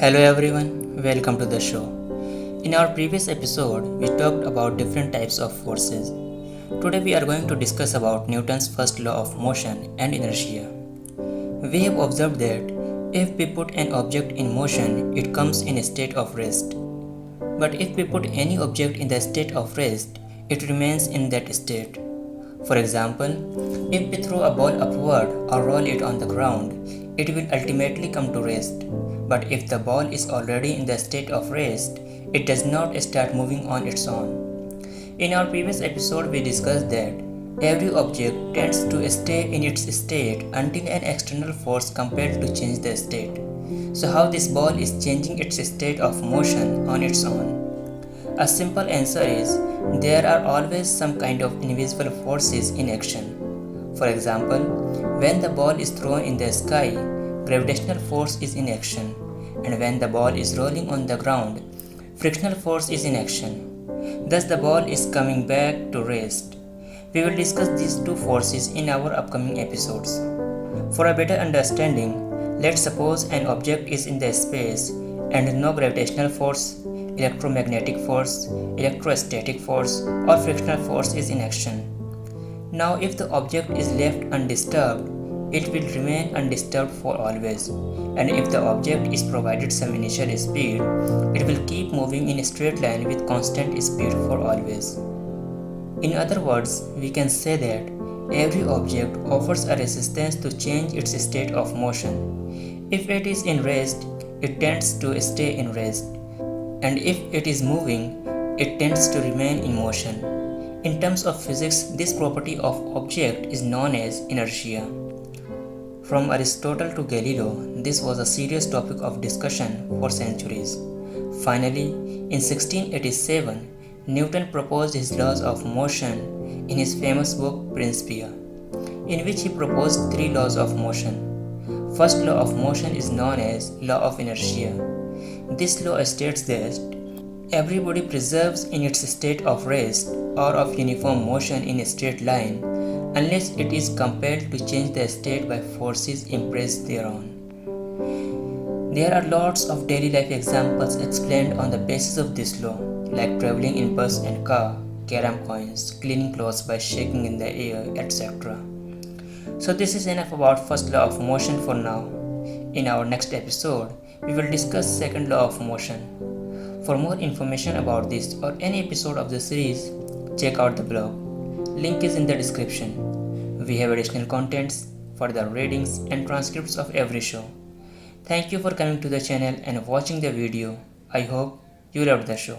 Hello everyone, welcome to the show. In our previous episode, we talked about different types of forces. Today we are going to discuss about Newton's first law of motion and inertia. We have observed that if we put an object in motion, it comes in a state of rest. But if we put any object in the state of rest, it remains in that state. For example, if we throw a ball upward or roll it on the ground, it will ultimately come to rest. But if the ball is already in the state of rest, it does not start moving on its own. In our previous episode, we discussed that every object tends to stay in its state until an external force compels to change the state. So, how this ball is changing its state of motion on its own? A simple answer is there are always some kind of invisible forces in action. For example, when the ball is thrown in the sky, gravitational force is in action, and when the ball is rolling on the ground, frictional force is in action. Thus, the ball is coming back to rest. We will discuss these two forces in our upcoming episodes. For a better understanding, let's suppose an object is in the space and no gravitational force, electromagnetic force, electrostatic force, or frictional force is in action. Now, if the object is left undisturbed, it will remain undisturbed for always, and if the object is provided some initial speed, it will keep moving in a straight line with constant speed for always. In other words, we can say that every object offers a resistance to change its state of motion. If it is in rest, it tends to stay in rest, and if it is moving, it tends to remain in motion. In terms of physics, this property of object is known as inertia. From Aristotle to Galileo, this was a serious topic of discussion for centuries. Finally, in 1687, Newton proposed his laws of motion in his famous book Principia, in which he proposed three laws of motion. First law of motion is known as law of inertia. This law states that every body preserves in its state of rest or of uniform motion in a straight line unless it is compelled to change the state by forces impressed thereon. There are lots of daily life examples explained on the basis of this law, like traveling in bus and car, carom coins, cleaning clothes by shaking in the air, etc. So this is enough about first law of motion for now. In our next episode, we will discuss second law of motion. For more information about this or any episode of the series, check out the blog. Link is in the description. We have additional contents for the readings and transcripts of every show. Thank you for coming to the channel and watching the video. I hope you loved the show.